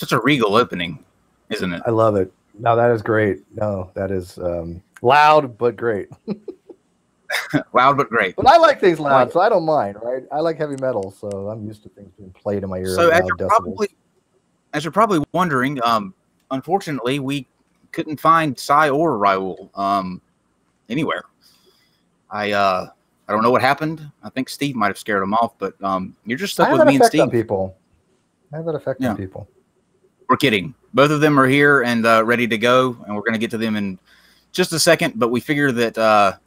such a regal opening, isn't it? I love it. No, that is great. No, that is loud but great. Loud but great. But I like things loud, so I don't mind, right? I like heavy metal, so I'm used to things being played in my ear. So as you're probably wondering, unfortunately, we couldn't find Cy or Raul anywhere. I don't know what happened. I think Steve might have scared them off, but you're just stuck with me and Steve. I have that effect on people. We're kidding. Both of them are here and ready to go, and we're going to get to them in just a second. But we figure that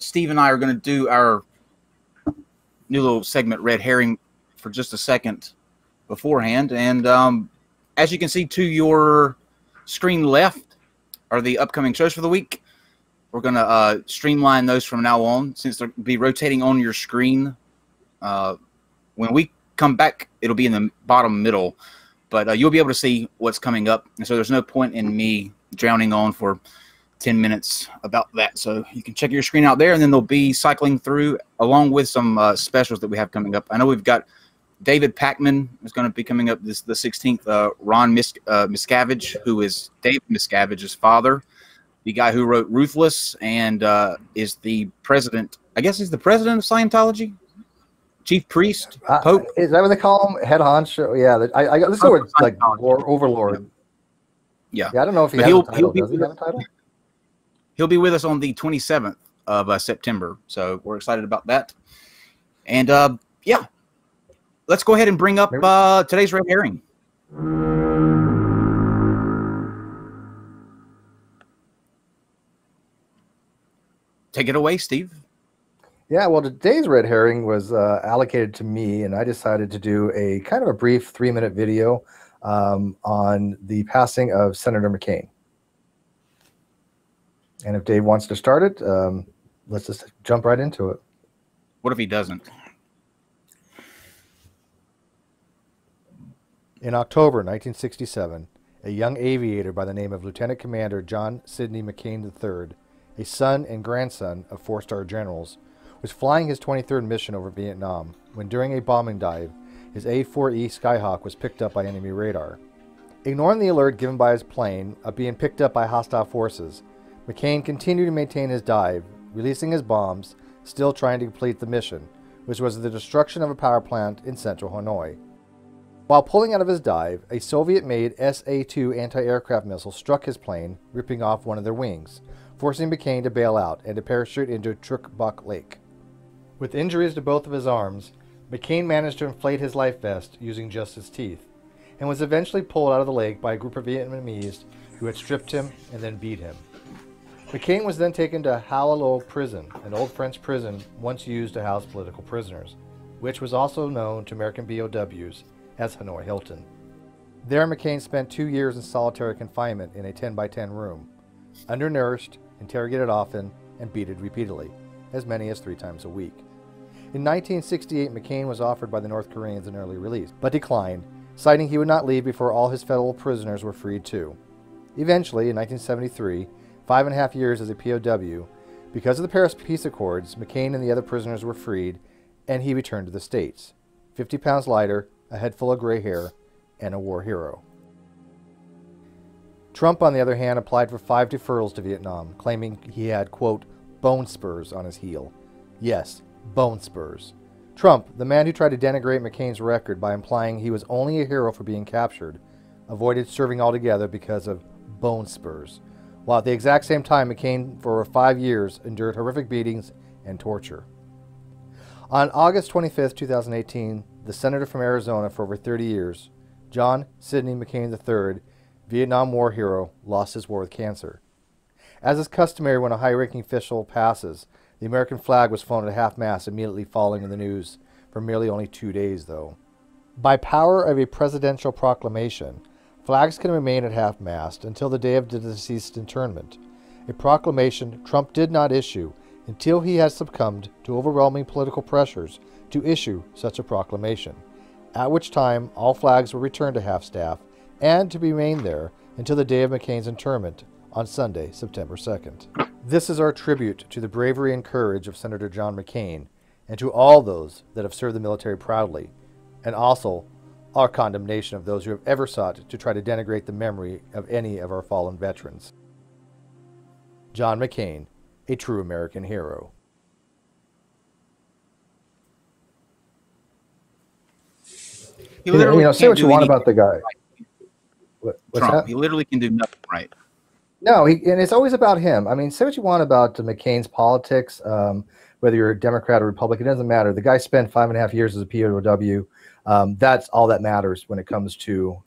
Steve and I are going to do our new little segment, Red Herring, for just a second beforehand. And as you can see to your screen left are the upcoming shows for the week. We're going to streamline those from now on, since they'll be rotating on your screen. When we come back, it'll be in the bottom middle, but you'll be able to see what's coming up. And so there's no point in me drowning on for 10 minutes about that. So you can check your screen out there, and then they'll be cycling through along with some specials that we have coming up. I know we've got David Packman is going to be coming up the 16th. Ron Miscavige, who is Dave Miscavige's father, the guy who wrote Ruthless and is the president. I guess he's the president of Scientology, chief priest, pope. Is that what they call him? Head honcho? Yeah, let's go with like overlord. Yeah, I don't know if he has a title. Does he have a title? He'll be with us on the 27th of September, so we're excited about that. And yeah, let's go ahead and bring up today's Red Herring. Take it away, Steve. Yeah, well, today's Red Herring was allocated to me, and I decided to do a kind of a brief 3-minute video on the passing of Senator McCain. And if Dave wants to start it, let's just jump right into it. What if he doesn't? In October 1967, a young aviator by the name of Lieutenant Commander John Sidney McCain III, a son and grandson of 4-star generals, was flying his 23rd mission over Vietnam when, during a bombing dive, his A-4E Skyhawk was picked up by enemy radar. Ignoring the alert given by his plane of being picked up by hostile forces, McCain continued to maintain his dive, releasing his bombs, still trying to complete the mission, which was the destruction of a power plant in central Hanoi. While pulling out of his dive, a Soviet-made SA-2 anti-aircraft missile struck his plane, ripping off one of their wings, forcing McCain to bail out and to parachute into Truk Bok Lake. With injuries to both of his arms, McCain managed to inflate his life vest using just his teeth, and was eventually pulled out of the lake by a group of Vietnamese who had stripped him and then beat him. McCain was then taken to Halalo Prison, an old French prison once used to house political prisoners, which was also known to American POWs as Hanoi Hilton. There, McCain spent 2 years in solitary confinement in a 10-by-10 room, undernourished, interrogated often, and beaten repeatedly, as many as 3 times a week. In 1968, McCain was offered by the North Koreans an early release, but declined, citing he would not leave before all his fellow prisoners were freed too. Eventually, in 1973, 5.5 years as a POW, because of the Paris Peace Accords, McCain and the other prisoners were freed, and he returned to the States, 50 pounds lighter, a head full of gray hair, and a war hero. Trump, on the other hand, applied for 5 deferrals to Vietnam, claiming he had, quote, bone spurs on his heel. Yes, bone spurs. Trump, the man who tried to denigrate McCain's record by implying he was only a hero for being captured, avoided serving altogether because of bone spurs, while at the exact same time McCain for 5 years endured horrific beatings and torture. On August 25, 2018, the senator from Arizona for over 30 years, John Sidney McCain III, Vietnam War hero, lost his war with cancer. As is customary when a high-ranking official passes, the American flag was flown at half-mast immediately following the news, for merely only 2 days, though. By power of a presidential proclamation, flags can remain at half-mast until the day of the deceased's internment, a proclamation Trump did not issue until he had succumbed to overwhelming political pressures to issue such a proclamation, at which time all flags were returned to half-staff and to remain there until the day of McCain's interment on Sunday, September 2nd. This is our tribute to the bravery and courage of Senator John McCain and to all those that have served the military proudly, and also our condemnation of those who have ever sought to try to denigrate the memory of any of our fallen veterans. John McCain, a true American hero. He literally Say what you want about the guy. What's Trump. that? He literally can do nothing right. No, and it's always about him. I mean, say what you want about McCain's politics, whether you're a Democrat or Republican, it doesn't matter. The guy spent 5.5 years as a POW. That's all that matters when it comes to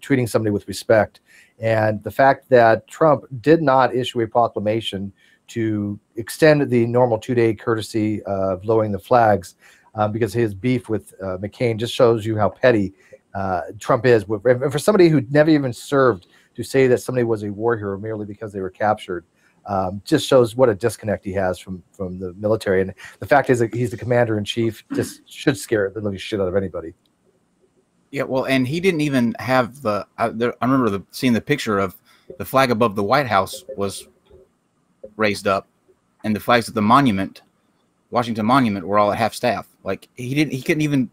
treating somebody with respect. And the fact that Trump did not issue a proclamation to extend the normal 2-day courtesy of lowering the flags because his beef with McCain just shows you how petty Trump is. And for somebody who never even served, to say that somebody was a war hero merely because they were captured just shows what a disconnect he has from the military. And the fact is that he's the commander-in-chief, just should scare the living shit out of anybody. Yeah, well, and he didn't even have the. I remember seeing the picture of the flag above the White House was raised up, and the flags at the monument, Washington Monument, were all at half staff. Like he couldn't even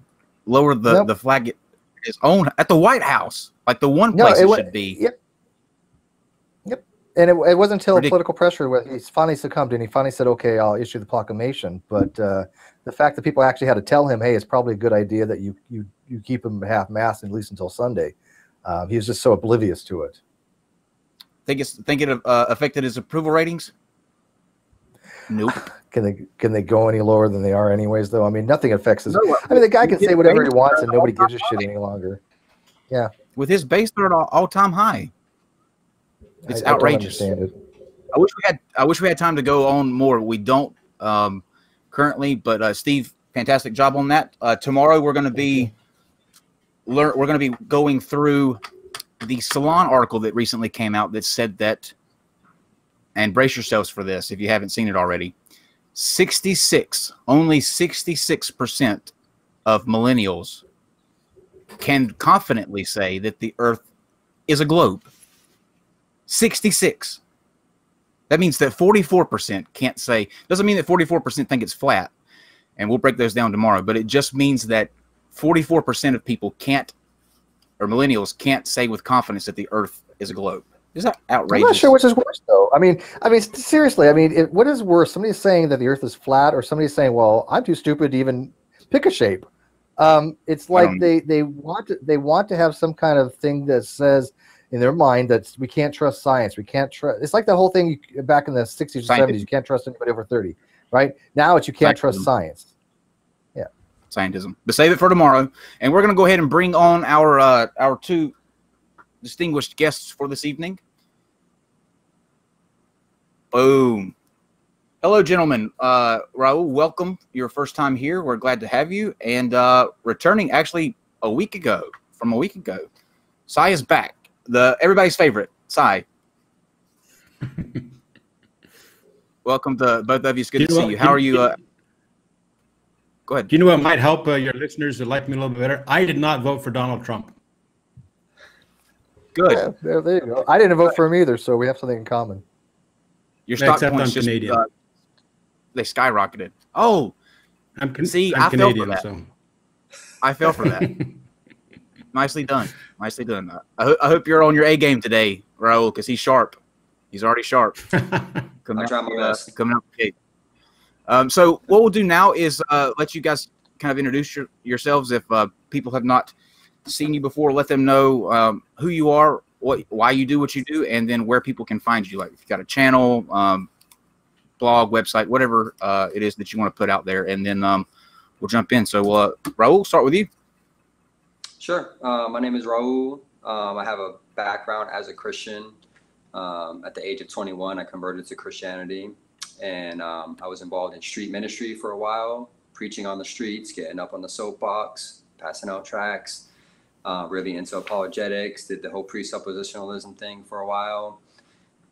lower the flag at his own at the White House, like the one place it should be. Yep. And it wasn't until political pressure where he finally succumbed and he finally said, okay, I'll issue the proclamation. But the fact that people actually had to tell him, hey, it's probably a good idea that you keep him half-mast at least until Sunday. He was just so oblivious to it. Think it affected his approval ratings? Nope. Can they go any lower than they are anyways, though? I mean, nothing affects his... I mean, the guy can say whatever he wants and nobody gives a shit any longer. Yeah. With his base, they're at all-time high. It's outrageous. I don't understand it. I wish we had time to go on more. We don't currently, but Steve, fantastic job on that. Tomorrow we're going to be going through the Salon article that recently came out that said that, and brace yourselves for this if you haven't seen it already. Only 66% of millennials can confidently say that the Earth is a globe. 66. That means that 44% can't say. Doesn't mean that 44% think it's flat, and we'll break those down tomorrow. But it just means that 44% of people can't, or millennials can't say with confidence that the Earth is a globe. Is that outrageous? I'm not sure which is worse, though. I mean, seriously. I mean, what is worse? Somebody saying that the Earth is flat, or somebody saying, "Well, I'm too stupid to even pick a shape." It's like they want to have some kind of thing that says in their mind that we can't trust science. We can't trust. It's like the whole thing back in the 60s or 70s. You can't trust anybody over 30, right? Now you can't trust science. Yeah, scientism. But save it for tomorrow, and we're going to go ahead and bring on our two distinguished guests for this evening. Boom. Hello, gentlemen. Raul, welcome. Your first time here. We're glad to have you. And returning actually from a week ago, Sai is back. Everybody's favorite, Sai. Welcome to both of you. It's good to see you. How are you? Go ahead. Do you know what might help your listeners to like me a little bit better? I did not vote for Donald Trump. Good. Yeah, there you go. I didn't vote for him either, so we have something in common. Your stock points just they skyrocketed. Oh, I'm Canadian, fell for that. So. I fell for that. Nicely done. Nicely done. I hope you're on your A game today, Raul, because he's sharp. He's already sharp. Coming out the gate. So what we'll do now is let you guys kind of introduce yourselves. If people have not seen you before, let them know who you are, why you do what you do, and then where people can find you. Like if you've got a channel, blog, website, whatever it is that you want to put out there, and then we'll jump in. So Raul, start with you. Sure. My name is Raul. I have a background as a Christian. At the age of 21, I converted to Christianity, and I was involved in street ministry for a while, preaching on the streets, getting up on the soapbox, passing out tracts, really into apologetics, did the whole presuppositionalism thing for a while.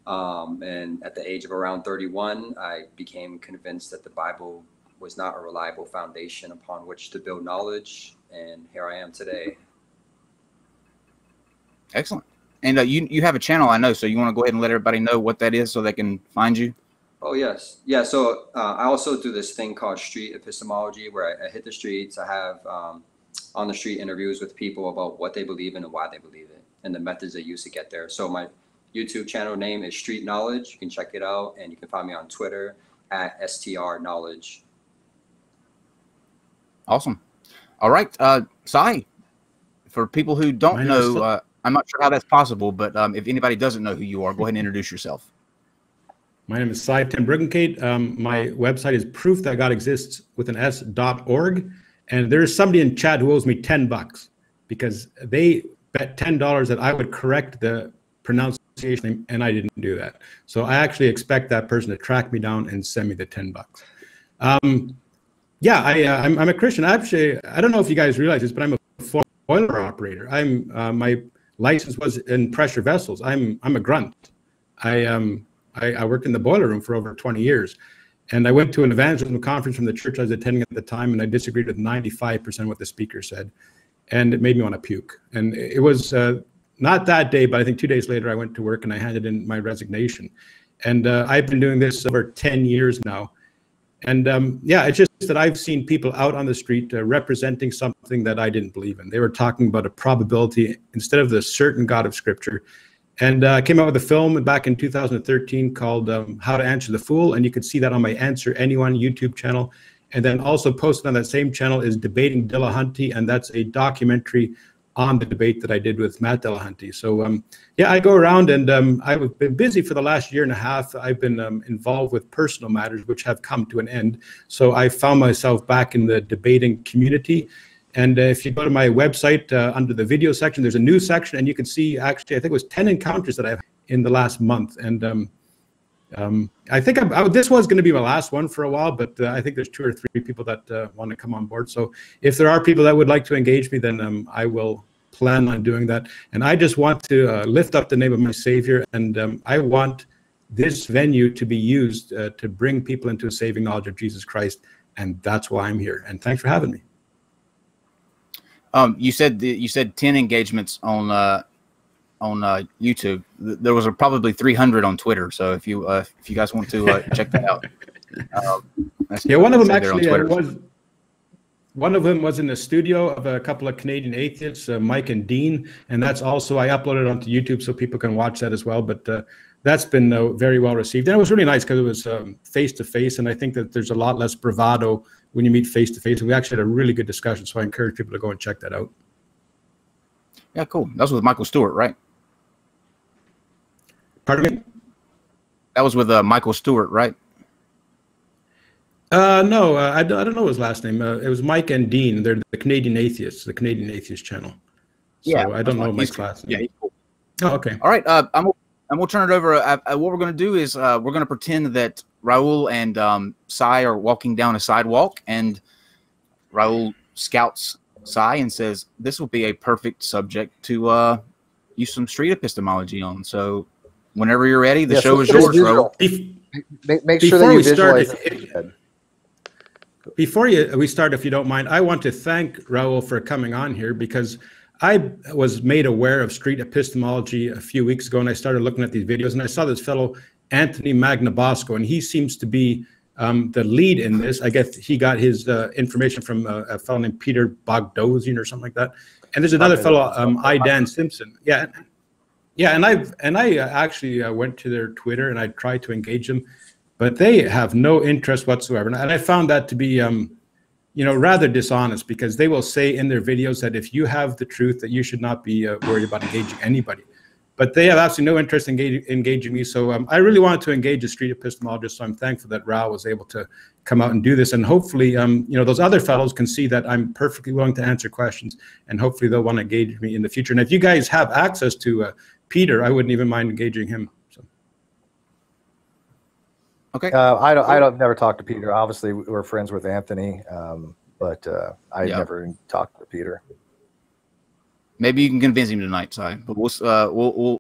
And at the age of around 31, I became convinced that the Bible was not a reliable foundation upon which to build knowledge. And here I am today. Excellent. And you have a channel, I know, so you want to go ahead and let everybody know what that is so they can find you? Oh, yes. Yeah, so I also do this thing called street epistemology where I hit the streets. I have on the street interviews with people about what they believe in and why they believe it and the methods they use to get there. So my YouTube channel name is Street Knowledge. You can check it out, and you can find me on Twitter at STR Knowledge. Awesome. All right, Sai, for people who don't know, I'm not sure how that's possible, but if anybody doesn't know who you are, go ahead and introduce yourself. My name is Sai Bruggencate. My website is proofThatGodExists with an s.org. And there's somebody in chat who owes me $10 because they bet $10 that I would correct the pronunciation, and I didn't do that. So I actually expect that person to track me down and send me the $10. Yeah, I'm a Christian. Actually, I don't know if you guys realize this, but I'm a boiler operator. My license was in pressure vessels. I'm a grunt. I worked in the boiler room for over 20 years. And I went to an evangelism conference from the church I was attending at the time, and I disagreed with 95% of what the speaker said. And it made me want to puke. And it was not that day, but I think 2 days later, I went to work and I handed in my resignation. And I've been doing this over 10 years now. And yeah, it's just that I've seen people out on the street representing something that I didn't believe in. They were talking about a probability instead of the certain God of Scripture. And I came out with a film back in 2013 called How to Answer the Fool. And you can see that on my Answer Anyone YouTube channel. And then also posted on that same channel is Debating Dillahunty. And that's a documentary on the debate that I did with Matt Dillahunty. So yeah, I go around, and I've been busy for the last year and a half. I've been involved with personal matters, which have come to an end. So I found myself back in the debating community. And if you go to my website, under the video section, there's a news section, and you can see, actually, I think it was 10 encounters that I've had in the last month. And I think this was going to be my last one for a while, but I think there's 2 or 3 people that want to come on board. So if there are people that would like to engage me, then I will plan on doing that. And I just want to lift up the name of my Savior, and I want this venue to be used to bring people into a saving knowledge of Jesus Christ, and that's why I'm here. And thanks for having me. You said 10 engagements on YouTube. There was probably 300 on Twitter. So if you guys want to check that out, yeah, one of them actually was. One of them was in the studio of a couple of Canadian atheists, Mike and Dean, and that's also, I uploaded onto YouTube so people can watch that as well. But that's been very well received, and it was really nice because it was face to face, and I think that there's a lot less bravado when you meet face to face. And we actually had a really good discussion, so I encourage people to go and check that out. Yeah, cool. That was with Michael Stewart, right? Pardon me? That was with Michael Stewart, right? No, I don't know his last name. It was Mike and Dean. They're the Canadian Atheists, the Canadian Atheist channel. So yeah, I don't know Mike's last name. Yeah, he's cool. Oh, okay. All right. I'm gonna turn it over. What we're gonna do is we're gonna pretend that Raul and Sai are walking down a sidewalk, and Raul scouts Sai and says, "This will be a perfect subject to use some street epistemology on." So, whenever you're ready, the show is yours, Raul. Make sure that you visualize it. Before we start, if you don't mind, I want to thank Raul for coming on here, because I was made aware of street epistemology a few weeks ago, and I started looking at these videos, and I saw this fellow, Anthony Magnabosco, and he seems to be the lead in this. I guess he got his information from a fellow named Peter Bogdosian or something like that. And there's another fellow, Dan Simpson. Yeah, and I actually went to their Twitter and I tried to engage them, but they have no interest whatsoever. And I found that to be, rather dishonest, because they will say in their videos that if you have the truth, that you should not be worried about engaging anybody. But they have absolutely no interest in engaging me. So I really wanted to engage a street epistemologist. So I'm thankful that Raul was able to come out and do this. And hopefully, those other fellows can see that I'm perfectly willing to answer questions. And hopefully they'll want to engage me in the future. And if you guys have access to Peter, I wouldn't even mind engaging him. So. Okay. I've never talked to Peter. Obviously, we're friends with Anthony, but I never talked to Peter. Maybe you can convince him tonight, Si. But we'll